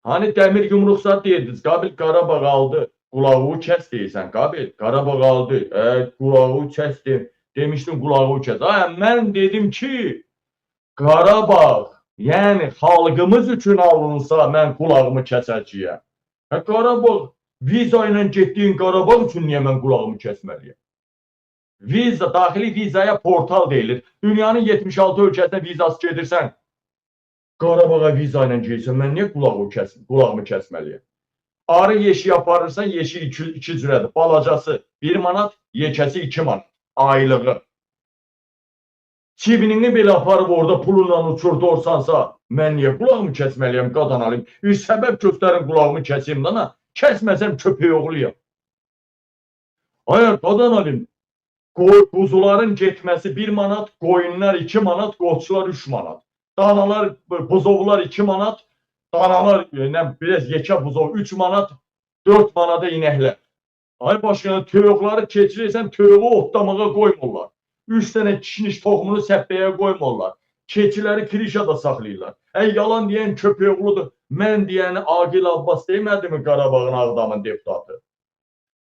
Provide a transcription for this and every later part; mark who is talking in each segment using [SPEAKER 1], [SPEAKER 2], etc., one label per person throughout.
[SPEAKER 1] Hani dəmir yumruqsat deyirdiniz, Qabil Qarabağ aldı, qulağı kəs deyirsən, Qabil, Qarabağ aldı, qulağı kəsdim, demişdim qulağı kəs. Ay, mən dedim ki, Qarabağ, yəni xalqımız üçün alınsa, mən qulağımı kəsəcəyəm. Qarabağ, viza ilə getdiyin Qarabağ üçün niyə mən qulağımı kəsməliyəm? Viza, daxili vizaya portal deyilir. Dünyanın 76 ölkəsinə vizası gedirsən, Qarabağa viza ilə girsən, mən niyə qulağımı kəsməliyəm? Arı yeşiyi aparırsan, yeşik iki cürədir. Balacası 1 manat, yekəsi 2 manat. Aylığı. Çivinini belə aparıb orada pulla uçurdursansa, mən niyə qulağımı kəsməliyəm, qadan alayım? Səbəb göstərin qulağımı kəsim dana, kəsməsəm köpək oğluyam. Ay, qadan alayım. Quzuların getməsi 1 manat, qoyunlar 2 manat, qoçlar 3 manat. Danalar, buzovlar 2 manat, danalar, biraz yekə buzov 3 manat, 4 manata inəklər. Ay başkanı, toyuqları keçirirsən, toyuğu otlamağa qoymurlar. 3 dənə kişniş toxumunu səpbəyə qoymurlar. Keçiləri kirişada saxlayırlar. Yalan deyən köpək oğludur. Mən deyəni Aqil Abbas demədimi Qarabağın Ağdamın deputatı?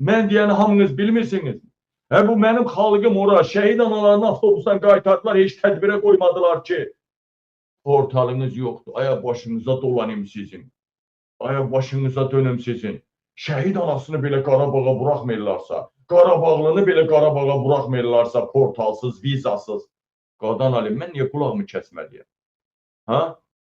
[SPEAKER 1] Mən deyəni hamınız bilmirsiniz. Bu mənim xalqım ora, şəhid analarını avtobusdan qaytardılar, heç tədbirə qoymadılar ki. Portalınız yoxdur. Aya başınıza dolanım sizin. Aya başınıza dönüm sizin. Şəhid anasını belə Qarabağa buraxmırlarsa, Qarabağlını belə Qarabağa buraxmırlarsa, portalsız, vizasız. Qadan alim, mən niyə qulağımı kəsməliyəm? Ha?